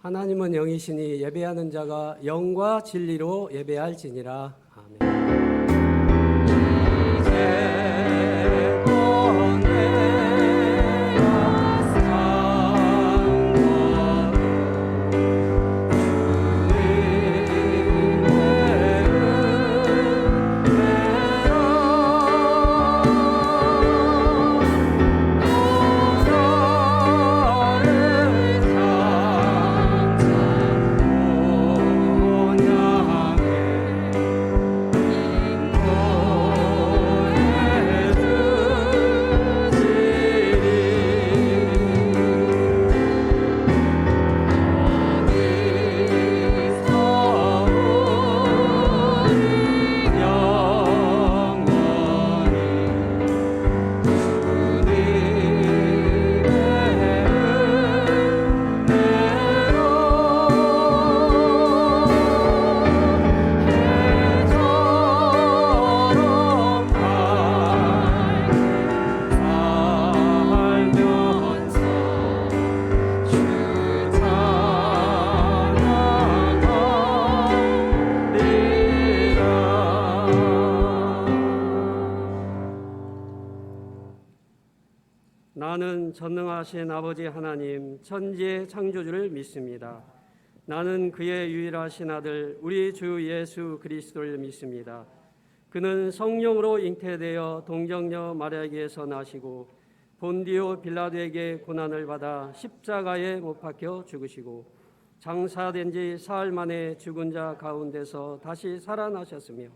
하나님은 영이시니 예배하는 자가 영과 진리로 예배할지니라. 아멘. 나는 전능하신 아버지 하나님 천지의 창조주를 믿습니다. 나는 그의 유일하신 아들 우리 주 예수 그리스도를 믿습니다. 그는 성령으로 잉태되어 동정녀 마리아에게서 나시고 본디오 빌라도에게 고난을 받아 십자가에 못 박혀 죽으시고 장사된 지 사흘 만에 죽은 자 가운데서 다시 살아나셨으며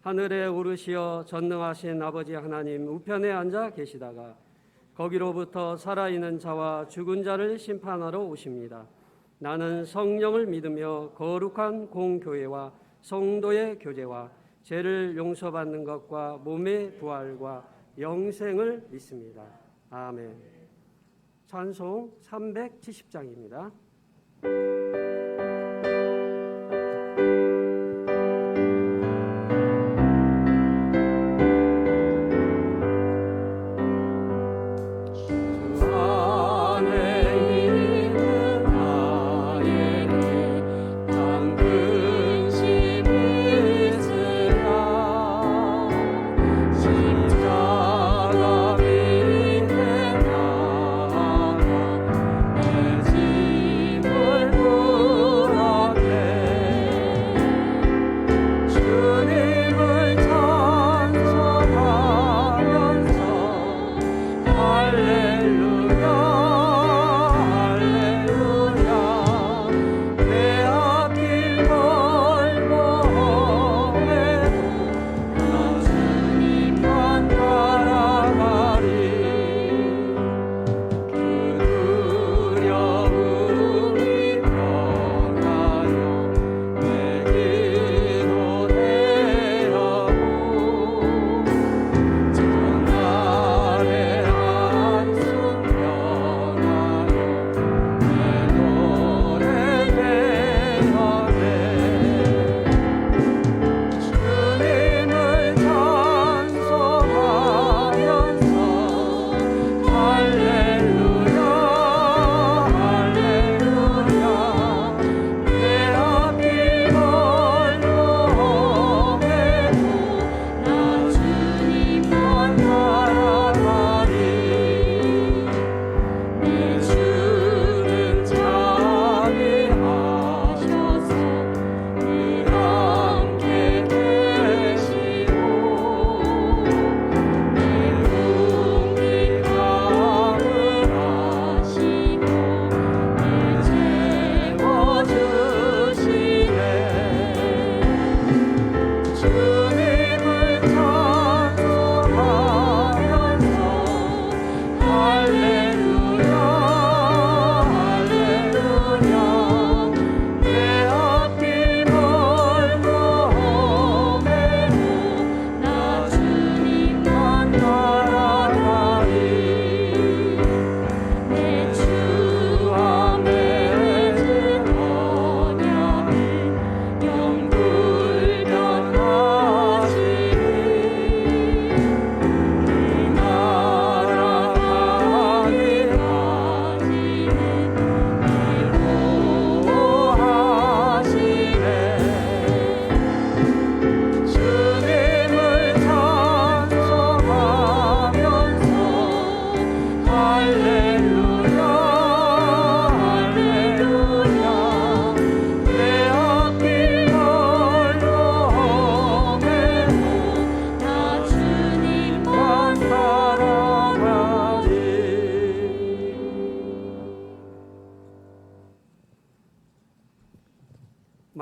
하늘에 오르시어 전능하신 아버지 하나님 우편에 앉아 계시다가 거기로부터 살아있는 자와 죽은 자를 심판하러 오십니다. 나는 성령을 믿으며 거룩한 공교회와 성도의 교제와 죄를 용서받는 것과 몸의 부활과 영생을 믿습니다. 아멘. 찬송 370장입니다. 내 짐을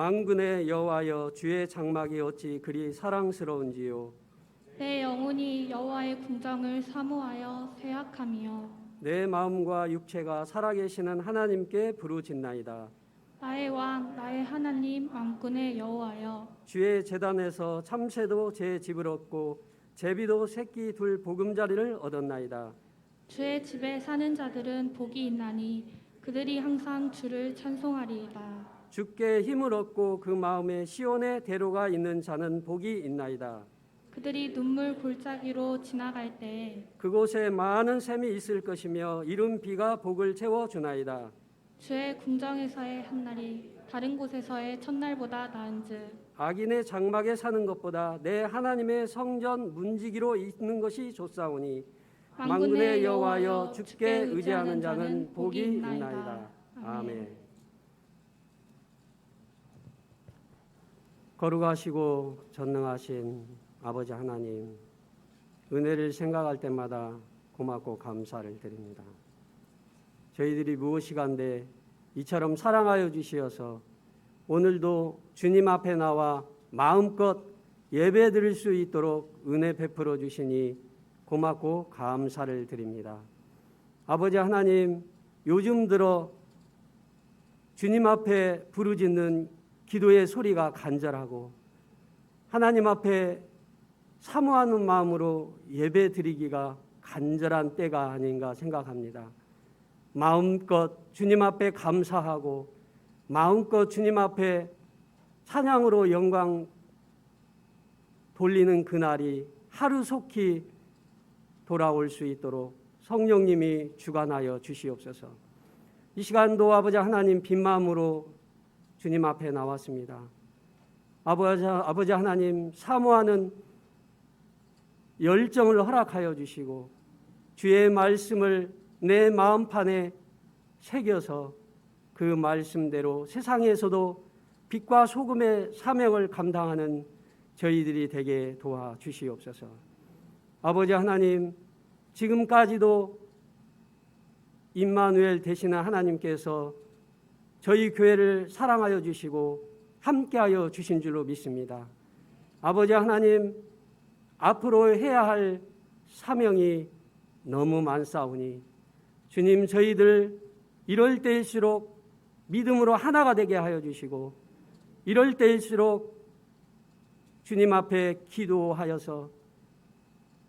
만군의 여호와여, 주의 장막이 어찌 그리 사랑스러운지요. 내 영혼이 여호와의 궁정을 사모하여 쇠약함이요. 내 마음과 육체가 살아계시는 하나님께 부르짖나이다. 나의 왕, 나의 하나님, 만군의 여호와여. 주의 제단에서 참새도 제 집을 얻고 제비도 새끼 둘 보금자리를 얻었나이다. 주의 집에 사는 자들은 복이 있나니 그들이 항상 주를 찬송하리이다. 주께 힘을 얻고 그 마음에 시온의 대로가 있는 자는 복이 있나이다. 그들이 눈물 골짜기로 지나갈 때에 그곳에 많은 샘이 있을 것이며 이른 비가 복을 채워주나이다. 주의 궁정에서의 한날이 다른 곳에서의 첫날보다 나은즉 악인의 장막에 사는 것보다 내 하나님의 성전 문지기로 있는 것이 좋사오니 만군의 여호와여, 주께 의지하는 자는 복이 있나이다. 아멘. 거룩하시고 전능하신 아버지 하나님, 은혜를 생각할 때마다 고맙고 감사를 드립니다. 저희들이 무엇이간데 이처럼 사랑하여 주시어서 오늘도 주님 앞에 나와 마음껏 예배 드릴 수 있도록 은혜 베풀어 주시니 고맙고 감사를 드립니다. 아버지 하나님, 요즘 들어 주님 앞에 부르짖는 기도의 소리가 간절하고 하나님 앞에 사모하는 마음으로 예배 드리기가 간절한 때가 아닌가 생각합니다. 마음껏 주님 앞에 감사하고 마음껏 주님 앞에 찬양으로 영광 돌리는 그날이 하루속히 돌아올 수 있도록 성령님이 주관하여 주시옵소서. 이 시간도 아버지 하나님 빈 마음으로 주님 앞에 나왔습니다. 아버지 하나님, 사모하는 열정을 허락하여 주시고 주의 말씀을 내 마음판에 새겨서 그 말씀대로 세상에서도 빛과 소금의 사명을 감당하는 저희들이 되게 도와주시옵소서. 아버지 하나님, 지금까지도 임마누엘 되시는 하나님께서 저희 교회를 사랑하여 주시고 함께하여 주신 줄로 믿습니다. 아버지 하나님, 앞으로 해야 할 사명이 너무 많사오니 주님, 저희들 이럴 때일수록 믿음으로 하나가 되게 하여 주시고 이럴 때일수록 주님 앞에 기도하여서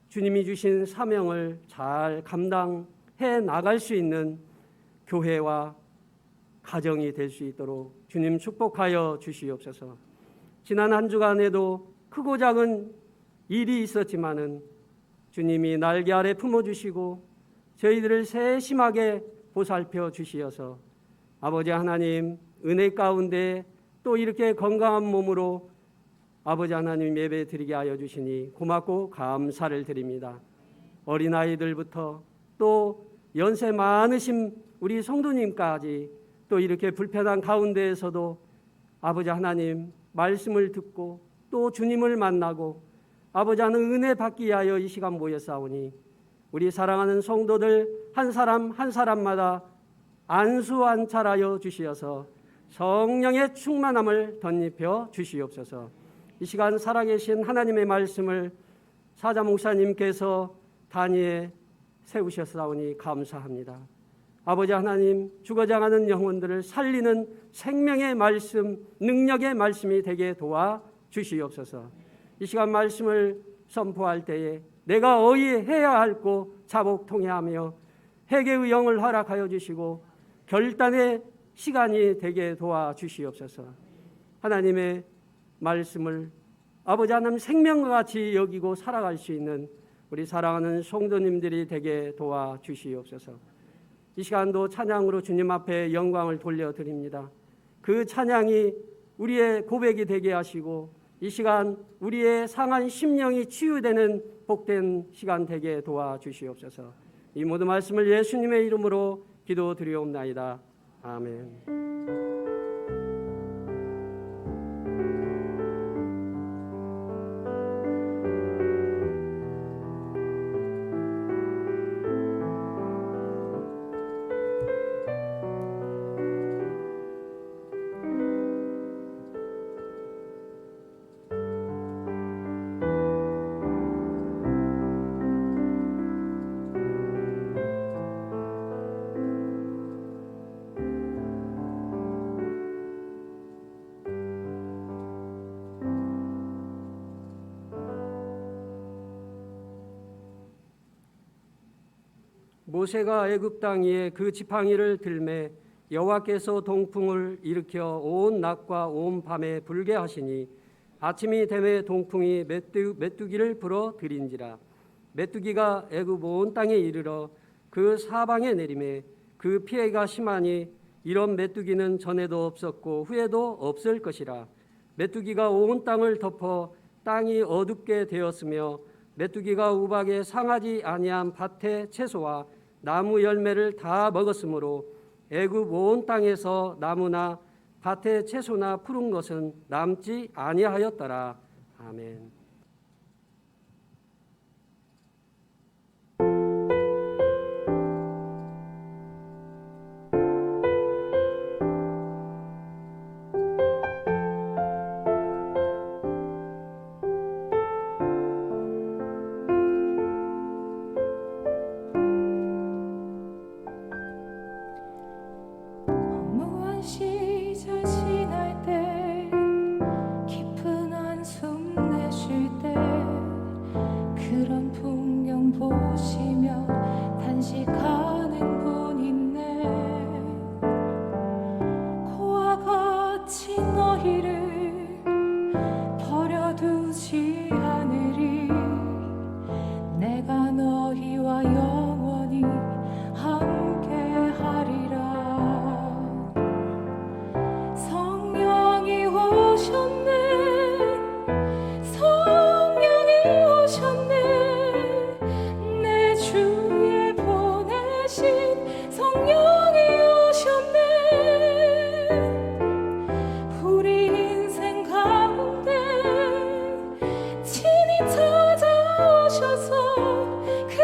주님이 주신 사명을 잘 감당해 나갈 수 있는 교회와 가정이 될 수 있도록 주님 축복하여 주시옵소서. 지난 한 주간에도 크고 작은 일이 있었지만은 주님이 날개 아래 품어주시고 저희들을 세심하게 보살펴 주시어서 아버지 하나님, 은혜 가운데 또 이렇게 건강한 몸으로 아버지 하나님 예배 드리게 하여 주시니 고맙고 감사를 드립니다. 어린아이들부터 또 연세 많으신 우리 성도님까지 또 이렇게 불편한 가운데에서도 아버지 하나님 말씀을 듣고 또 주님을 만나고 아버지 하나님 은혜 받기 위하여 이 시간 모였사오니 우리 사랑하는 성도들 한 사람 한 사람마다 안수안찰하여 주시어서 성령의 충만함을 덧입혀 주시옵소서. 이 시간 살아계신 하나님의 말씀을 사자 목사님께서 단위에 세우셨사오니 감사합니다. 아버지 하나님, 죽어져가는 영혼들을 살리는 생명의 말씀, 능력의 말씀이 되게 도와주시옵소서. 이 시간 말씀을 선포할 때에 내가 어이해야 할고 자복 통해하며 회개의 영을 허락하여 주시고 결단의 시간이 되게 도와주시옵소서. 하나님의 말씀을 아버지 하나님 생명과 같이 여기고 살아갈 수 있는 우리 사랑하는 성도님들이 되게 도와주시옵소서. 이 시간도 찬양으로 주님 앞에 영광을 돌려드립니다. 그 찬양이 우리의 고백이 되게 하시고 이 시간 우리의 상한 심령이 치유되는 복된 시간 되게 도와주시옵소서. 이 모든 말씀을 예수님의 이름으로 기도드리옵나이다. 아멘. 모세가 애굽 땅 위에 그 지팡이를 들매 여호와께서 동풍을 일으켜 온 낮과 온 밤에 불게 하시니 아침이 되매 동풍이 메뚜기를 불어 들인지라. 메뚜기가 애굽 온 땅에 이르러 그 사방에 내리매 그 피해가 심하니 이런 메뚜기는 전에도 없었고 후에도 없을 것이라. 메뚜기가 온 땅을 덮어 땅이 어둡게 되었으며 메뚜기가 우박에 상하지 아니한 밭의 채소와 나무 열매를 다 먹었으므로 애굽 온 땅에서 나무나 밭의 채소나 푸른 것은 남지 아니하였더라. 아멘. 시절 지날 때 깊은 한숨 내쉴 때 그런 풍경 보시며 단식하는 분 있네. 고와 같이 너희를 버려두지 않으리. 내가 너희와 영원히 함께 하리라. 성령이 오셨네. 내 주에 보내신 성령이 오셨네. 우리 인생 가운데 친히 찾아오셔서 그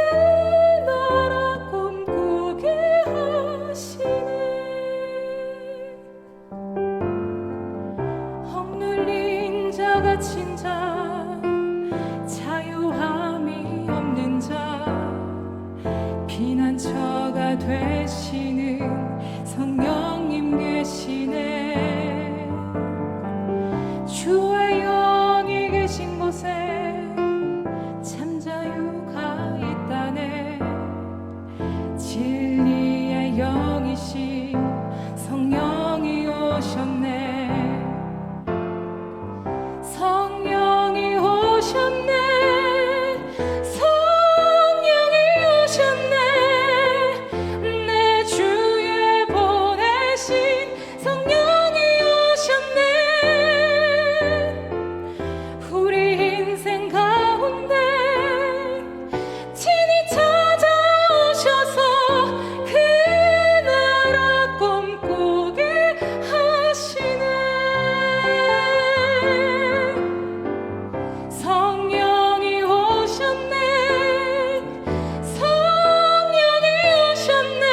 나라 꿈꾸게 하시네. 억눌린 자 갇힌 자 자유함이 없는 자 피난처가 되시는 성령님 계시네. 주의 영이 계신 곳에 참 자유가 있다네. 진리의 영이신 성령이 오셨네. 성령이 오셨네. 성령이 오셨네. 내 주에 보내신 성령이 오셨네. 우리 인생 가운데 친히 찾아오셔서 그 나라 꿈꾸게 하시네. 성령이 오셨네. 성령이 오셨네.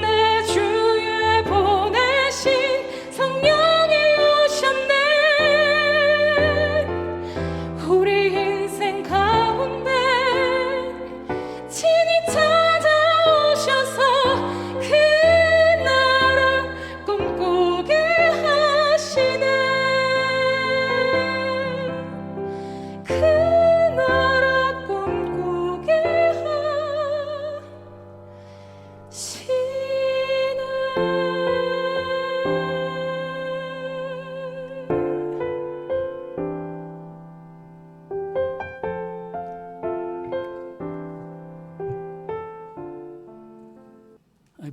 내 주에 보내신 성령이 오셨네. 우리 인생 가운데 친히 찾아오셔서 그 나라 꿈꾸게 하시네. 그 나라 꿈꾸게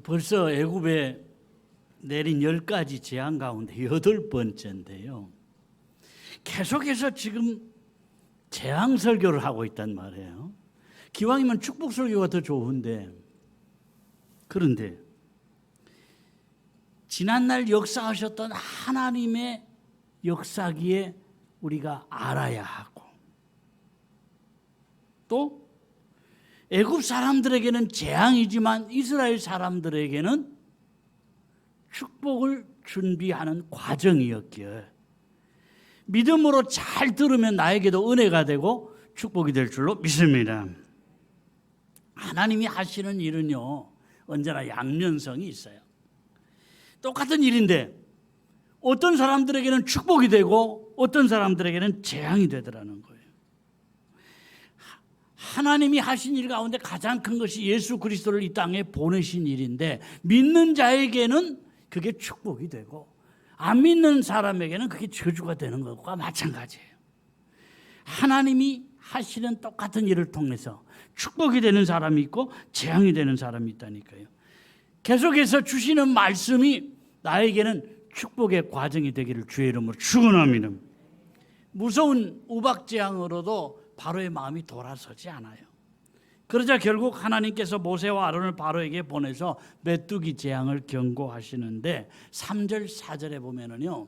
벌써 애굽에 내린 10가지 재앙 가운데 8번째인데요. 계속해서 지금 재앙 설교를 하고 있단 말이에요. 기왕이면 축복 설교가 더 좋은데, 그런데 지난날 역사하셨던 하나님의 역사기에 우리가 알아야 하고, 또 애굽 사람들에게는 재앙이지만 이스라엘 사람들에게는 축복을 준비하는 과정이었기에 믿음으로 잘 들으면 나에게도 은혜가 되고 축복이 될 줄로 믿습니다. 하나님이 하시는 일은요, 언제나 양면성이 있어요. 똑같은 일인데 어떤 사람들에게는 축복이 되고 어떤 사람들에게는 재앙이 되더라는 거예요. 하나님이 하신 일 가운데 가장 큰 것이 예수 그리스도를 이 땅에 보내신 일인데 믿는 자에게는 그게 축복이 되고 안 믿는 사람에게는 그게 저주가 되는 것과 마찬가지예요. 하나님이 하시는 똑같은 일을 통해서 축복이 되는 사람이 있고 재앙이 되는 사람이 있다니까요. 계속해서 주시는 말씀이 나에게는 축복의 과정이 되기를 주의 이름으로 축원합니다. 무서운 우박재앙으로도 바로의 마음이 돌아서지 않아요. 그러자 결국 하나님께서 모세와 아론을 바로에게 보내서 메뚜기 재앙을 경고하시는데 3절 4절에 보면은요.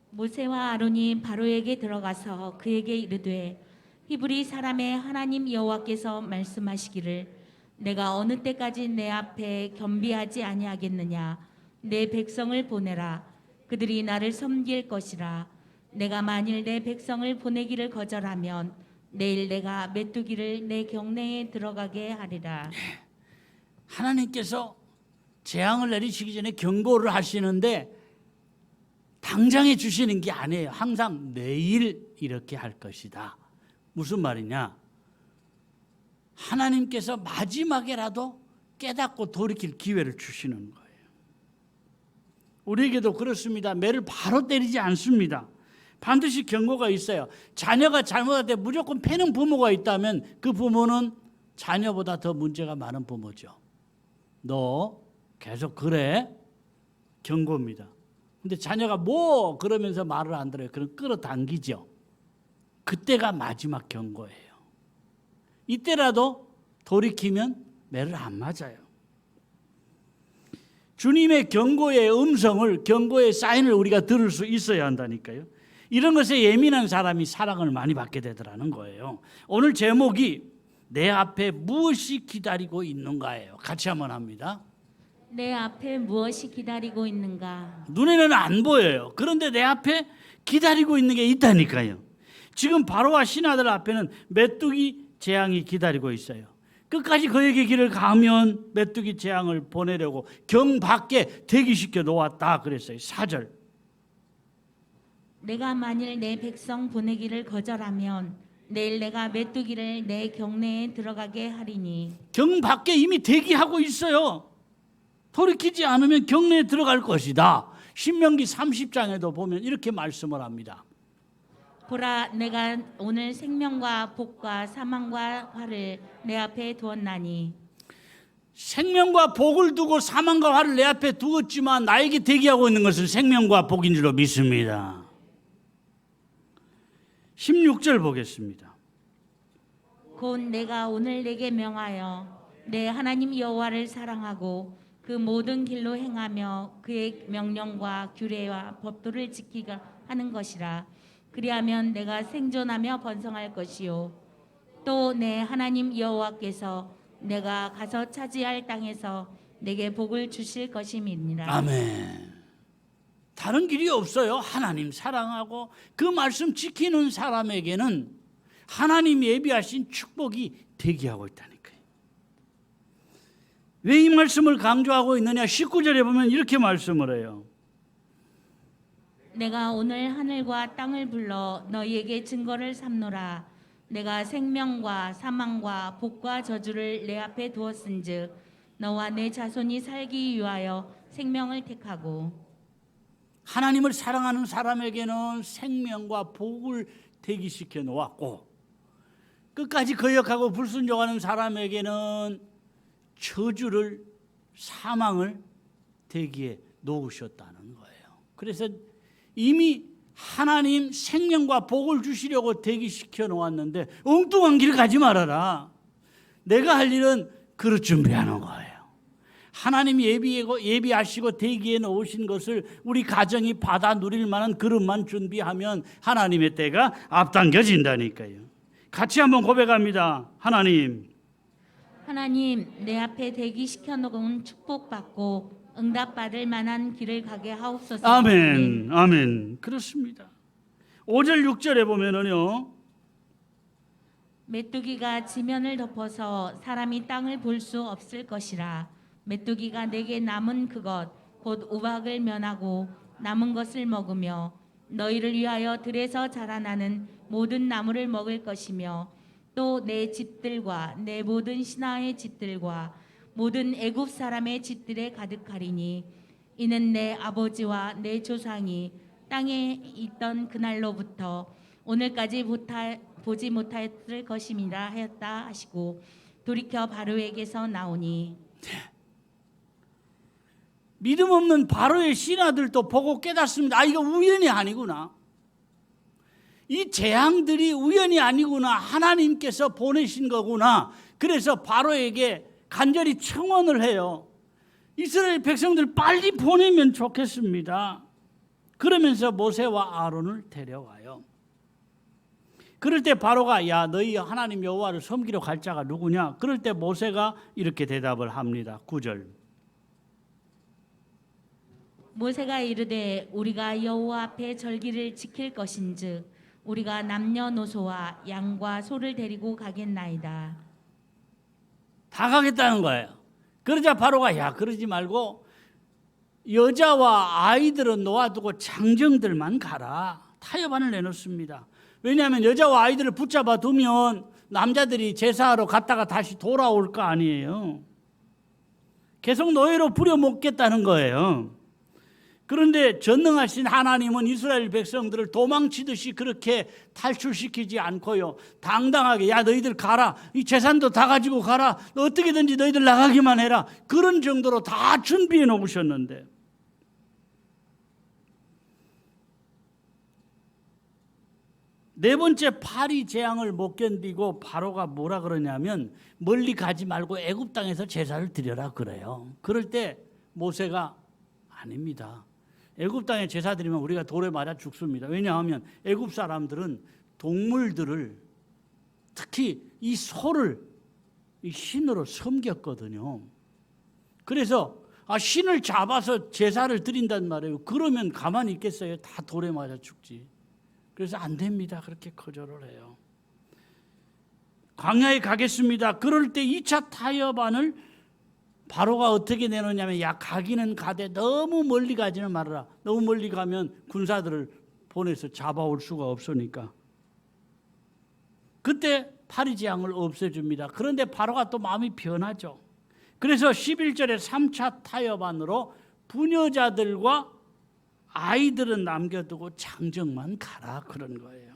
모세와 아론이 바로에게 들어가서 그에게 이르되 히브리 사람의 하나님 여호와께서 말씀하시기를 내가 어느 때까지 내 앞에 겸비하지 아니하겠느냐 내 백성을 보내라 그들이 나를 섬길 것이라 내가 만일 내 백성을 보내기를 거절하면 내일 내가 메뚜기를 내 경내에 들어가게 하리라. 하나님께서 재앙을 내리시기 전에 경고를 하시는데 당장에 주시는 게 아니에요. 항상 내일 이렇게 할 것이다. 무슨 말이냐? 하나님께서 마지막에라도 깨닫고 돌이킬 기회를 주시는 거예요. 우리에게도 그렇습니다. 매를 바로 때리지 않습니다. 반드시 경고가 있어요. 자녀가 잘못할 때 무조건 패는 부모가 있다면 그 부모는 자녀보다 더 문제가 많은 부모죠. 너 계속 그래? 경고입니다. 근데 자녀가 뭐 그러면서 말을 안 들어요. 그럼 끌어당기죠. 그때가 마지막 경고예요. 이때라도 돌이키면 매를 안 맞아요. 주님의 경고의 음성을, 경고의 사인을 우리가 들을 수 있어야 한다니까요. 이런 것에 예민한 사람이 사랑을 많이 받게 되더라는 거예요. 오늘 제목이 내 앞에 무엇이 기다리고 있는가예요. 같이 한번 합니다. 내 앞에 무엇이 기다리고 있는가? 눈에는 안 보여요. 그런데 내 앞에 기다리고 있는 게 있다니까요. 지금 바로와 신하들 앞에는 메뚜기 재앙이 기다리고 있어요. 끝까지 그에게 길을 가면 메뚜기 재앙을 보내려고 경 밖에 대기시켜 놓았다 그랬어요. 4절. 내가 만일 내 백성 보내기를 거절하면 내일 내가 메뚜기를 내 경내에 들어가게 하리니. 경 밖에 이미 대기하고 있어요. 돌이키지 않으면 경내에 들어갈 것이다. 신명기 30장에도 보면 이렇게 말씀을 합니다. 보라 내가 오늘 생명과 복과 사망과 화를 내 앞에 두었나니. 생명과 복을 두고 사망과 화를 내 앞에 두었지만 나에게 대기하고 있는 것은 생명과 복인 줄로 믿습니다. 16절 보겠습니다. 곧 내가 오늘 내게 명하여 내 하나님 여호와를 사랑하고 그 모든 길로 행하며 그의 명령과 규례와 법도를 지키가 하는 것이라. 그리하면 내가 생존하며 번성할 것이요 또 내 하나님 여호와께서 내가 가서 차지할 땅에서 내게 복을 주실 것임이니라. 아멘. 다른 길이 없어요. 하나님 사랑하고 그 말씀 지키는 사람에게는 하나님 예비하신 축복이 대기하고 있다니까요. 왜 이 말씀을 강조하고 있느냐? 19절에 보면 이렇게 말씀을 해요. 내가 오늘 하늘과 땅을 불러 너희에게 증거를 삼노라. 내가 생명과 사망과 복과 저주를 내 앞에 두었은즉 너와 내 자손이 살기 위하여 생명을 택하고. 하나님을 사랑하는 사람에게는 생명과 복을 대기시켜 놓았고 끝까지 거역하고 불순종하는 사람에게는 저주를, 사망을 대기해 놓으셨다는 거예요. 그래서 이미 하나님 생명과 복을 주시려고 대기시켜 놓았는데 엉뚱한 길 가지 말아라. 내가 할 일은 그릇 준비하는 거예요. 하나님이 예비하시고 대기해 놓으신 것을 우리 가정이 받아 누릴 만한 그릇만 준비하면 하나님의 때가 앞당겨진다니까요. 같이 한번 고백합니다. 하나님 내 앞에 대기시켜 놓은 축복받고 응답받을 만한 길을 가게 하옵소서. 아멘. 아멘. 그렇습니다. 5절 6절에 보면은요. 메뚜기가 지면을 덮어서 사람이 땅을 볼 수 없을 것이라. 메뚜기가 내게 남은 그것 곧 우박을 면하고 남은 것을 먹으며 너희를 위하여 들에서 자라나는 모든 나무를 먹을 것이며 또 내 집들과 내 모든 신하의 집들과 모든 애굽 사람의 집들에 가득하리니 이는 내 아버지와 내 조상이 땅에 있던 그날로부터 오늘까지 보지 못하였을 것임이라 하였다 하시고 돌이켜 바로에게서 나오니 믿음 없는 바로의 신하들도 보고 깨닫습니다. 아, 이거 우연이 아니구나. 이 재앙들이 우연이 아니구나. 하나님께서 보내신 거구나. 그래서 바로에게 간절히 청원을 해요. 이스라엘 백성들 빨리 보내면 좋겠습니다. 그러면서 모세와 아론을 데려와요. 그럴 때 바로가 야 너희 하나님 여호와를 섬기러 갈 자가 누구냐? 그럴 때 모세가 이렇게 대답을 합니다. 9절. 모세가 이르되 우리가 여호와 앞에 절기를 지킬 것인즉 우리가 남녀노소와 양과 소를 데리고 가겠나이다. 다 가겠다는 거예요. 그러자 바로가 야 그러지 말고 여자와 아이들은 놓아두고 장정들만 가라. 타협안을 내놓습니다. 왜냐하면 여자와 아이들을 붙잡아 두면 남자들이 제사하러 갔다가 다시 돌아올 거 아니에요. 계속 노예로 부려먹겠다는 거예요. 그런데 전능하신 하나님은 이스라엘 백성들을 도망치듯이 그렇게 탈출시키지 않고요. 당당하게 야 너희들 가라. 이 재산도 다 가지고 가라. 어떻게든지 너희들 나가기만 해라. 그런 정도로 다 준비해 놓으셨는데 네 번째 파리 재앙을 못 견디고 바로가 뭐라 그러냐면 멀리 가지 말고 애굽 땅에서 제사를 드려라 그래요. 그럴 때 모세가 아닙니다. 애굽 땅에 제사 드리면 우리가 돌에 맞아 죽습니다. 왜냐하면 애굽 사람들은 동물들을 특히 이 소를 이 신으로 섬겼거든요. 그래서 신을 잡아서 제사를 드린단 말이에요. 그러면 가만히 있겠어요? 다 돌에 맞아 죽지. 그래서 안 됩니다. 그렇게 거절을 해요. 광야에 가겠습니다. 그럴 때 2차 타협안을 바로가 어떻게 내놓냐면 야 가기는 가되 너무 멀리 가지는 말아라. 너무 멀리 가면 군사들을 보내서 잡아올 수가 없으니까. 그때 파리 재앙을 없애줍니다. 그런데 바로가 또 마음이 변하죠. 그래서 11절에 3차 타협안으로 부녀자들과 아이들은 남겨두고 장정만 가라 그런 거예요.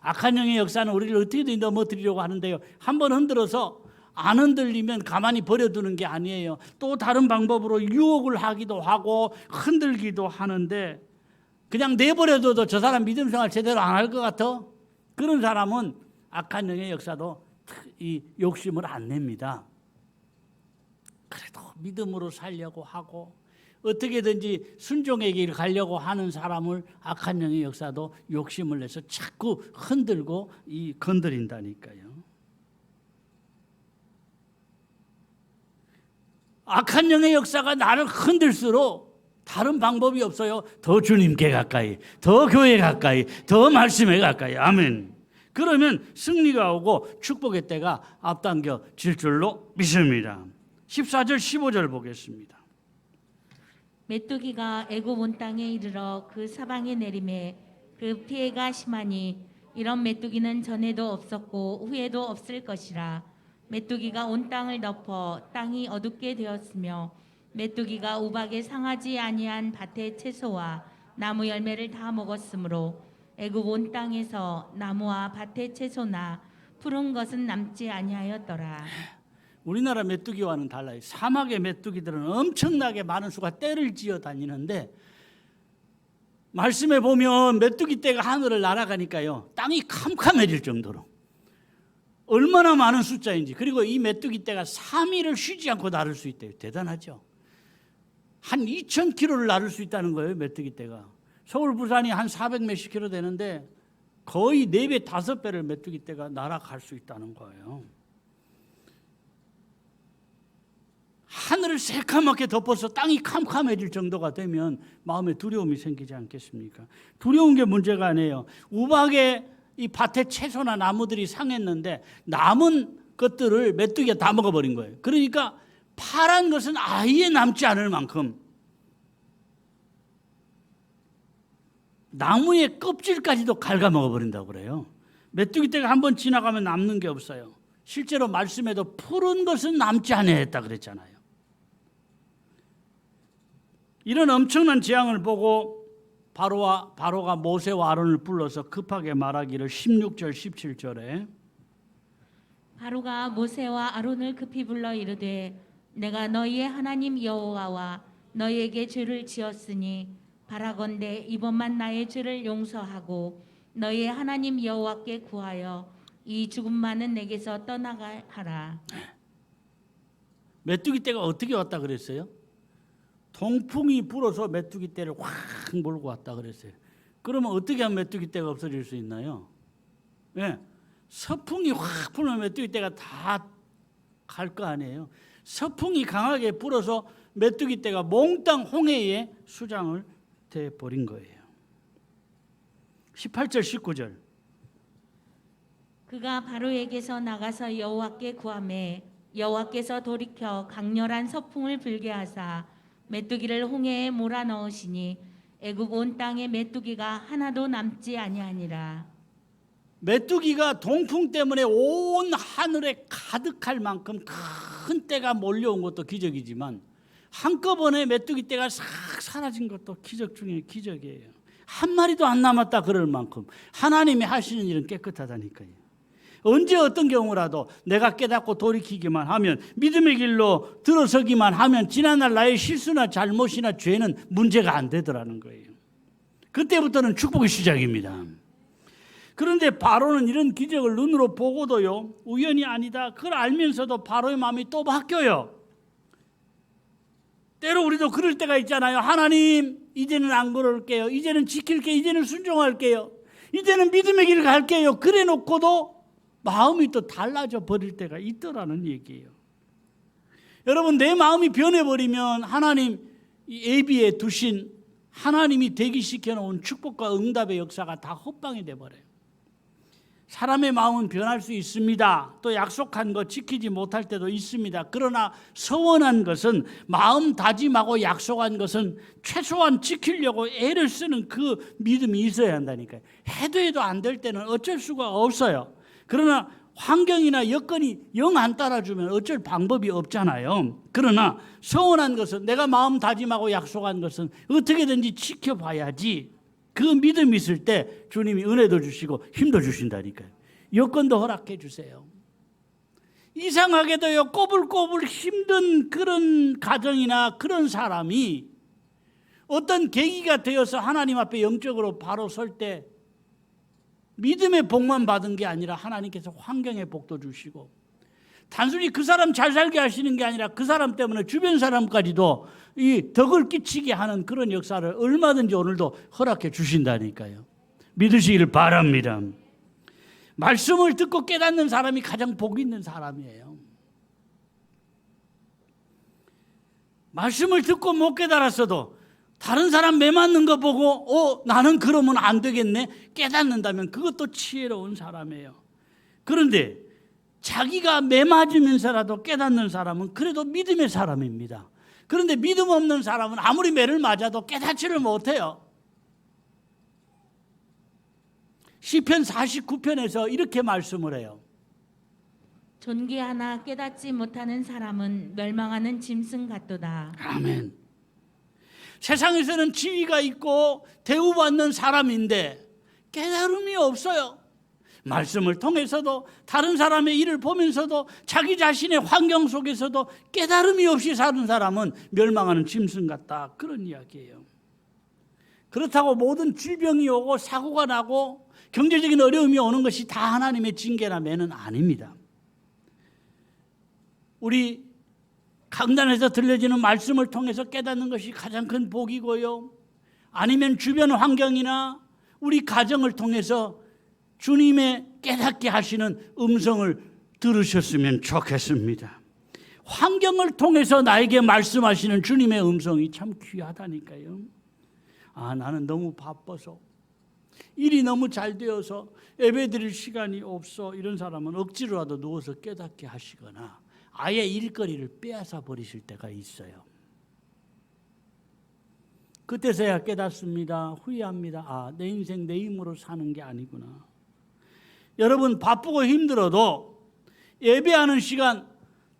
악한 영의 역사는 우리를 어떻게든 넘어뜨리려고 하는데요. 한번 흔들어서 안 흔들리면 가만히 버려두는 게 아니에요. 또 다른 방법으로 유혹을 하기도 하고 흔들기도 하는데 그냥 내버려둬도 저 사람 믿음 생활 제대로 안 할 것 같아? 그런 사람은 악한 영의 역사도 이 욕심을 안 냅니다. 그래도 믿음으로 살려고 하고 어떻게든지 순종의 길을 가려고 하는 사람을 악한 영의 역사도 욕심을 내서 자꾸 흔들고 건드린다니까요. 악한 영의 역사가 나를 흔들수록 다른 방법이 없어요. 더 주님께 가까이, 더 교회에 가까이, 더 말씀에 가까이. 아멘. 그러면 승리가 오고 축복의 때가 앞당겨질 줄로 믿습니다. 14절 15절 보겠습니다. 메뚜기가 애굽 온 땅에 이르러 그 사방에 내림에 그 피해가 심하니 이런 메뚜기는 전에도 없었고 후에도 없을 것이라. 메뚜기가 온 땅을 덮어 땅이 어둡게 되었으며 메뚜기가 우박에 상하지 아니한 밭의 채소와 나무 열매를 다 먹었으므로 애굽 온 땅에서 나무와 밭의 채소나 푸른 것은 남지 아니하였더라. 우리나라 메뚜기와는 달라요. 사막의 메뚜기들은 엄청나게 많은 수가 떼를 지어 다니는데 말씀에 보면 메뚜기 떼가 하늘을 날아가니까요. 땅이 캄캄해질 정도로 얼마나 많은 숫자인지. 그리고 이 메뚜기 떼가 3일을 쉬지 않고 날을 수 있대요. 대단하죠. 한 2,000km를 날을 수 있다는 거예요. 메뚜기 떼가. 서울 부산이 한 400 몇십 킬로 되는데 거의 4배 5배를 메뚜기 떼가 날아갈 수 있다는 거예요. 하늘을 새카맣게 덮어서 땅이 캄캄해질 정도가 되면 마음에 두려움이 생기지 않겠습니까? 두려운 게 문제가 아니에요. 우박에 이 밭에 채소나 나무들이 상했는데 남은 것들을 메뚜기가 다 먹어버린 거예요. 그러니까 파란 것은 아예 남지 않을 만큼 나무의 껍질까지도 갉아먹어버린다고 그래요. 메뚜기 떼가 한번 지나가면 남는 게 없어요. 실제로 말씀에도 푸른 것은 남지 아니했다 그랬잖아요. 이런 엄청난 재앙을 보고 바로가 모세와 아론을 불러서 급하게 말하기를 16절 17절에 바로가 모세와 아론을 급히 불러 이르되 내가 너희의 하나님 여호와와 너희에게 죄를 지었으니 바라건대 이번만 나의 죄를 용서하고 너희의 하나님 여호와께 구하여 이 죽음만은 내게서 떠나가 하라. 메뚜기 떼가 어떻게 왔다 그랬어요? 동풍이 불어서 메뚜기 떼를 확 몰고 왔다 그랬어요. 그러면 어떻게 하면 메뚜기 떼가 없어질 수 있나요? 네. 서풍이 확 불면 메뚜기 떼가 다 갈 거 아니에요. 서풍이 강하게 불어서 메뚜기 떼가 몽땅 홍해에 수장을 돼버린 거예요. 18절 19절 그가 바로에게서 나가서 여호와께 구하매 여호와께서 돌이켜 강렬한 서풍을 불게 하사 메뚜기를 홍해에 몰아넣으시니 애굽 온 땅에 메뚜기가 하나도 남지 아니하니라. 메뚜기가 동풍 때문에 온 하늘에 가득할 만큼 큰 떼가 몰려온 것도 기적이지만 한꺼번에 메뚜기 떼가 싹 사라진 것도 기적 중에 기적이에요. 한 마리도 안 남았다 그럴 만큼 하나님이 하시는 일은 깨끗하다니까요. 언제 어떤 경우라도 내가 깨닫고 돌이키기만 하면 믿음의 길로 들어서기만 하면 지난날 나의 실수나 잘못이나 죄는 문제가 안 되더라는 거예요. 그때부터는 축복의 시작입니다. 그런데 바로는 이런 기적을 눈으로 보고도요 우연이 아니다 그걸 알면서도 바로의 마음이 또 바뀌어요. 때로 우리도 그럴 때가 있잖아요. 하나님 이제는 안 그럴게요. 이제는 지킬게요. 이제는 순종할게요. 이제는 믿음의 길을 갈게요. 그래 놓고도 마음이 또 달라져 버릴 때가 있더라는 얘기예요. 여러분 내 마음이 변해버리면 하나님 예비에 두신 하나님이 대기시켜 놓은 축복과 응답의 역사가 다 헛방이 돼버려요. 사람의 마음은 변할 수 있습니다. 또 약속한 거 지키지 못할 때도 있습니다. 그러나 서원한 것은 마음 다짐하고 약속한 것은 최소한 지키려고 애를 쓰는 그 믿음이 있어야 한다니까요. 해도 안 될 때는 어쩔 수가 없어요. 그러나 환경이나 여건이 영 안 따라주면 어쩔 방법이 없잖아요. 그러나 서원한 것은 내가 마음 다짐하고 약속한 것은 어떻게든지 지켜봐야지. 그 믿음이 있을 때 주님이 은혜도 주시고 힘도 주신다니까요. 여건도 허락해 주세요. 이상하게도요 꼬불꼬불 힘든 그런 가정이나 그런 사람이 어떤 계기가 되어서 하나님 앞에 영적으로 바로 설 때 믿음의 복만 받은 게 아니라 하나님께서 환경의 복도 주시고 단순히 그 사람 잘 살게 하시는 게 아니라 그 사람 때문에 주변 사람까지도 이 덕을 끼치게 하는 그런 역사를 얼마든지 오늘도 허락해 주신다니까요. 믿으시기를 바랍니다. 말씀을 듣고 깨닫는 사람이 가장 복 있는 사람이에요. 말씀을 듣고 못 깨달았어도 다른 사람 매 맞는 거 보고 나는 그러면 안 되겠네 깨닫는다면 그것도 지혜로운 사람이에요. 그런데 자기가 매 맞으면서라도 깨닫는 사람은 그래도 믿음의 사람입니다. 그런데 믿음 없는 사람은 아무리 매를 맞아도 깨닫지를 못해요. 시편 49편에서 이렇게 말씀을 해요. 존귀하나 깨닫지 못하는 사람은 멸망하는 짐승 같도다. 아멘. 세상에서는 지위가 있고 대우받는 사람인데 깨달음이 없어요. 말씀을 통해서도 다른 사람의 일을 보면서도 자기 자신의 환경 속에서도 깨달음이 없이 사는 사람은 멸망하는 짐승 같다. 그런 이야기예요. 그렇다고 모든 질병이 오고 사고가 나고 경제적인 어려움이 오는 것이 다 하나님의 징계나 매는 아닙니다. 우리 강단에서 들려지는 말씀을 통해서 깨닫는 것이 가장 큰 복이고요. 아니면 주변 환경이나 우리 가정을 통해서 주님의 깨닫게 하시는 음성을 들으셨으면 좋겠습니다. 환경을 통해서 나에게 말씀하시는 주님의 음성이 참 귀하다니까요. 나는 너무 바빠서 일이 너무 잘 되어서 예배드릴 시간이 없어 이런 사람은 억지로라도 누워서 깨닫게 하시거나 아예 일거리를 빼앗아 버리실 때가 있어요. 그때서야 깨닫습니다. 후회합니다. 내 인생 내 힘으로 사는 게 아니구나. 여러분 바쁘고 힘들어도 예배하는 시간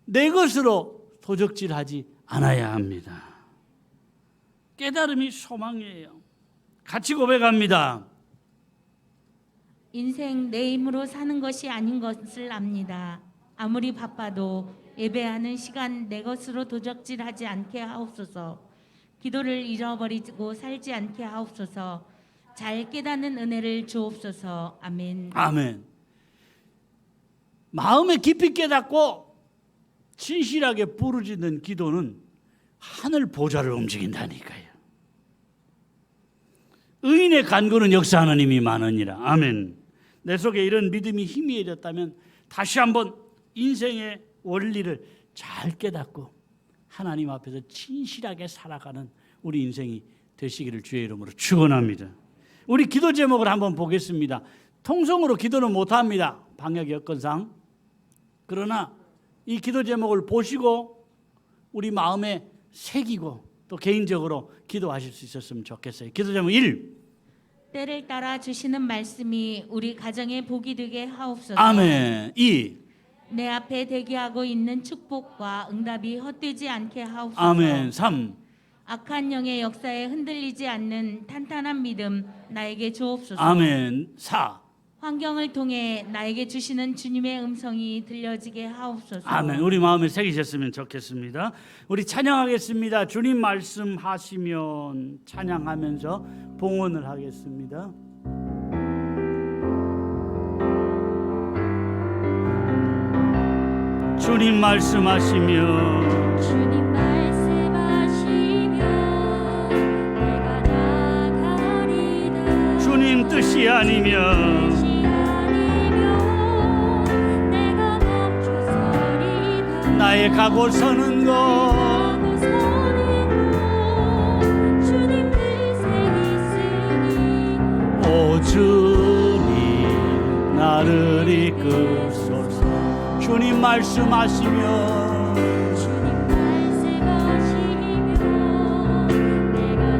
내 것으로 도적질하지 않아야 합니다. 깨달음이 소망이에요. 같이 고백합니다. 인생 내 힘으로 사는 것이 아닌 것을 압니다. 아무리 바빠도 예배하는 시간 내 것으로 도적질하지 않게 하옵소서. 기도를 잃어버리고 살지 않게 하옵소서. 잘 깨닫는 은혜를 주옵소서. 아멘. 아멘. 마음에 깊이 깨닫고 진실하게 부르짖는 기도는 하늘 보좌를 움직인다니까요. 의인의 간구는 역사하는 힘이 많으니라. 아멘. 내 속에 이런 믿음이 희미해졌다면 다시 한번 인생의 원리를 잘 깨닫고 하나님 앞에서 진실하게 살아가는 우리 인생이 되시기를 주의 이름으로 축원합니다. 우리 기도 제목을 한번 보겠습니다. 통성으로 기도는 못합니다. 방역 여건상. 그러나 이 기도 제목을 보시고 우리 마음에 새기고 또 개인적으로 기도하실 수 있었으면 좋겠어요. 기도 제목 1. 때를 따라 주시는 말씀이 우리 가정에 복이 되게 하옵소서. 아멘. 2. 내 앞에 대기하고 있는 축복과 응답이 헛되지 않게 하옵소서. 아멘. 3. 악한 영의 역사에 흔들리지 않는 탄탄한 믿음 나에게 주옵소서. 아멘. 4. 환경을 통해 나에게 주시는 주님의 음성이 들려지게 하옵소서. 아멘. 우리 마음에 새기셨으면 좋겠습니다. 우리 찬양하겠습니다. 주님 말씀하시면 찬양하면서 봉헌을 하겠습니다. 주님 말씀하시면 주님 말씀하시면 내가 나가리다. 주님 뜻이 아니면 뜻이 아니면 내가 멈춰서리다. 나의 가고 서는 것 가고 서는 곳 주님 뜻에 있으니 오 주님 나를 이끄소서. 주님 말씀하시면 주님 말씀하시면 내가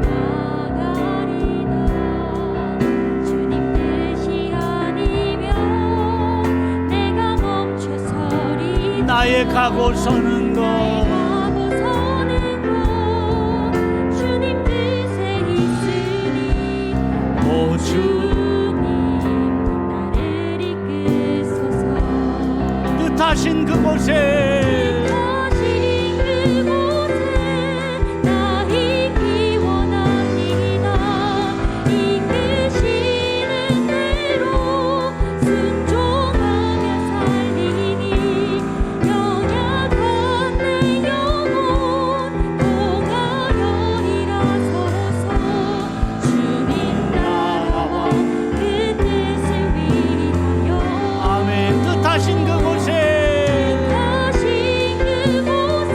나가리다. 주님 뜻이 아니면 내가 멈춰서리다. 나의 가고 서는 것 가고 서는 곳 주님 뜻에 있으니 오 주님 나를 이끄소서. 뜻하신 그곳에 하신 그곳에 나 있기 원합니다. 이끄시는 대로 순종하며 살리니 연약한 내 영혼 공하여 일하소서. 주님 나라와 그 뜻을 위하여 아멘. 뜻하신 그곳에 하신 그곳에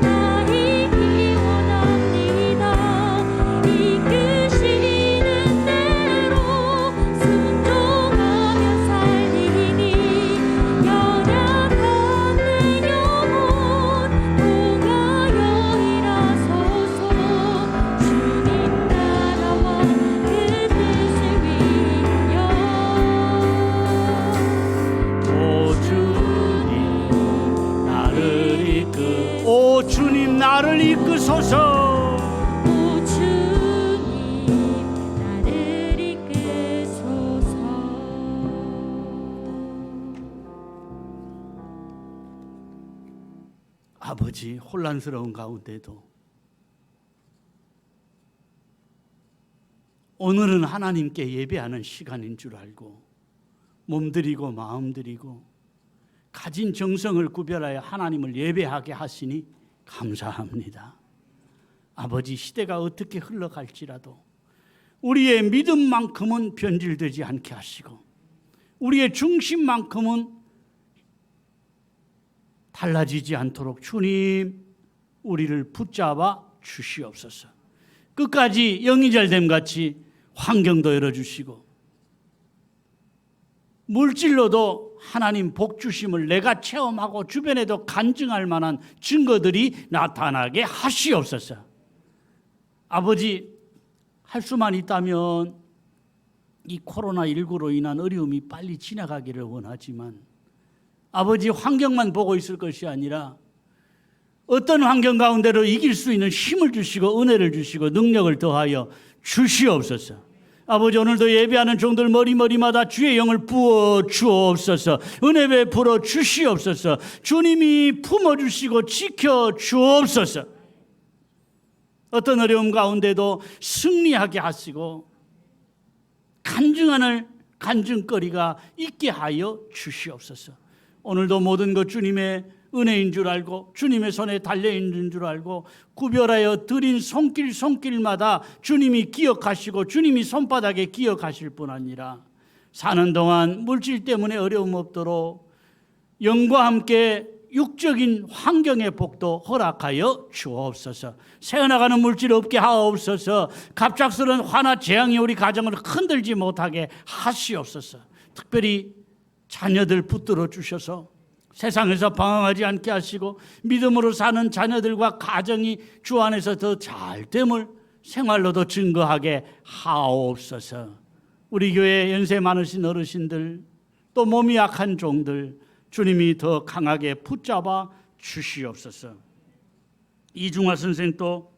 나 있기 원합니다. 이끄시는 대로 순종하며 살리니 연약한 내 영혼 공하여 일하소서. 주님 나라와 그 뜻을 위하여 오 주님 나를 오 주님 나를 이끄소서. 오 주님 나를 이끄소서. 아버지 혼란스러운 가운데도 오늘은 하나님께 예배하는 시간인 줄 알고 몸들이고 마음들이고 가진 정성을 구별하여 하나님을 예배하게 하시니 감사합니다. 아버지 시대가 어떻게 흘러갈지라도 우리의 믿음만큼은 변질되지 않게 하시고 우리의 중심만큼은 달라지지 않도록 주님 우리를 붙잡아 주시옵소서. 끝까지 영이 잘됨 같이 환경도 열어주시고 물질로도 하나님 복 주심을 내가 체험하고 주변에도 간증할 만한 증거들이 나타나게 하시옵소서. 아버지 할 수만 있다면 이 코로나19로 인한 어려움이 빨리 지나가기를 원하지만 아버지 환경만 보고 있을 것이 아니라 어떤 환경 가운데로 이길 수 있는 힘을 주시고 은혜를 주시고 능력을 더하여 주시옵소서. 아버지 오늘도 예배하는 종들 머리마다 주의 영을 부어 주옵소서. 은혜 베풀어 주시옵소서. 주님이 품어주시고 지켜 주옵소서. 어떤 어려움 가운데도 승리하게 하시고 간증거리가 있게 하여 주시옵소서. 오늘도 모든 것 주님의 은혜인 줄 알고 주님의 손에 달려있는 줄 알고 구별하여 드린 손길마다 주님이 기억하시고 주님이 손바닥에 기억하실 뿐 아니라 사는 동안 물질 때문에 어려움 없도록 영과 함께 육적인 환경의 복도 허락하여 주옵소서. 새어나가는 물질 없게 하옵소서. 갑작스러운 화나 재앙이 우리 가정을 흔들지 못하게 하시옵소서. 특별히 자녀들 붙들어 주셔서 세상에서 방황하지 않게 하시고 믿음으로 사는 자녀들과 가정이 주 안에서 더 잘됨을 생활로도 증거하게 하옵소서. 우리 교회 연세 많으신 어르신들 또 몸이 약한 종들 주님이 더 강하게 붙잡아 주시옵소서. 이중화 선생도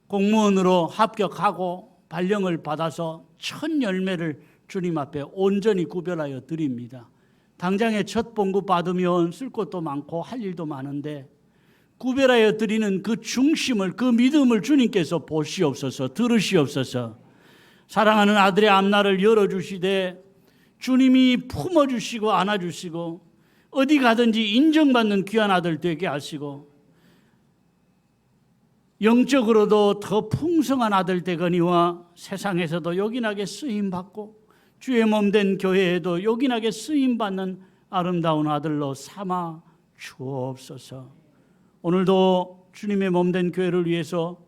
공무원으로 합격하고 발령을 받아서 첫 열매를 주님 앞에 온전히 구별하여 드립니다. 당장에 첫 봉급 받으면 쓸 것도 많고 할 일도 많은데 구별하여 드리는 그 중심을, 그 믿음을 주님께서 보시옵소서. 들으시옵소서. 사랑하는 아들의 앞날을 열어주시되 주님이 품어주시고 안아주시고 어디 가든지 인정받는 귀한 아들 되게 하시고 영적으로도 더 풍성한 아들 되거니와 세상에서도 요긴하게 쓰임받고 주의 몸된 교회에도 요긴하게 쓰임받는 아름다운 아들로 삼아 주옵소서. 오늘도 주님의 몸된 교회를 위해서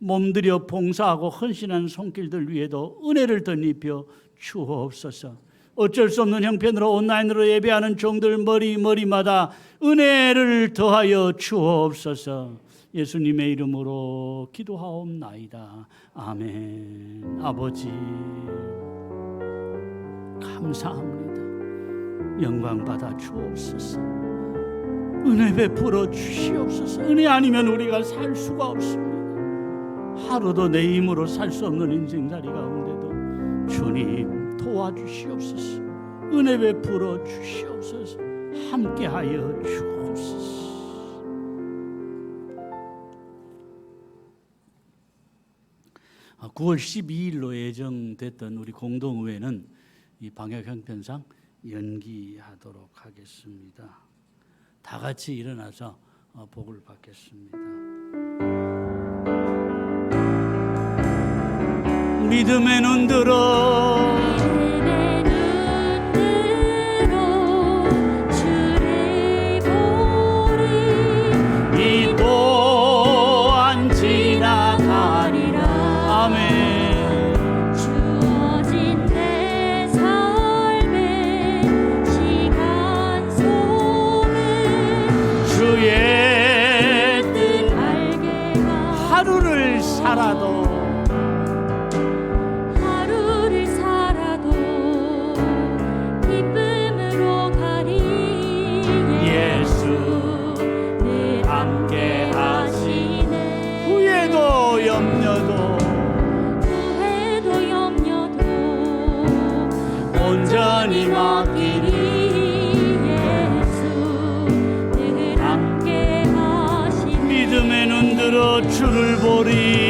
몸들여 봉사하고 헌신하는 손길들 위에도 은혜를 덧입혀 주옵소서. 어쩔 수 없는 형편으로 온라인으로 예배하는 종들 머리마다 은혜를 더하여 주옵소서. 예수님의 이름으로 기도하옵나이다. 아멘. 아버지 감사합니다. 영광 받아 주옵소서. 은혜 베풀어 주시옵소서. 은혜 아니면 우리가 살 수가 없습니다. 하루도 내 힘으로 살 수 없는 인생살이 가운데도 주님 도와주시옵소서. 은혜 베풀어 주시옵소서. 함께하여 주옵소서. 9월 12일로 예정됐던 우리 공동의회는 이 방역 형편상 연기하도록 하겠습니다. 다 같이 일어나서 복을 받겠습니다. 믿음의 눈 들어 주를 보리 이 또한 지나가리라. 아멘. 주어진 내 삶의 시간 속에 주의 뜻 알게 하루를 살아도 기쁨으로 가리 예수 늘 함께 하시네. 후회도 염려도 온전히 맡기리. 예수 늘 함께 하시네. 믿음의 눈 들어 주를 보리.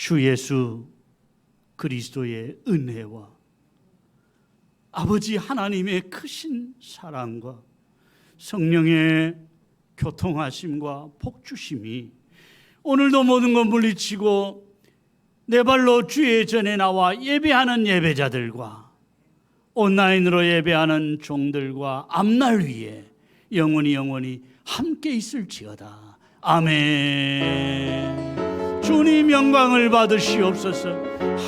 주 예수 그리스도의 은혜와 아버지 하나님의 크신 사랑과 성령의 교통하심과 복주심이 오늘도 모든 것 물리치고 내 발로 주의 전에 나와 예배하는 예배자들과 온라인으로 예배하는 종들과 앞날 위에 영원히 함께 있을지어다. 아멘. 주님 영광을 받으시옵소서.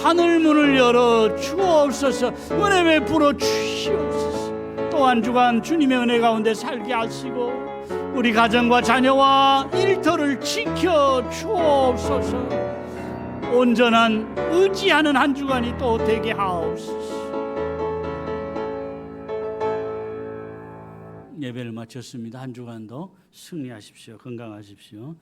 하늘 문을 열어 주옵소서. 은혜 베풀어 주시옵소서. 또 한 주간 주님의 은혜 가운데 살게 하시고 우리 가정과 자녀와 일터를 지켜 주옵소서. 온전한 의지하는 한 주간이 또 되게 하옵소서. 예배를 마쳤습니다. 한 주간도 승리하십시오. 건강하십시오.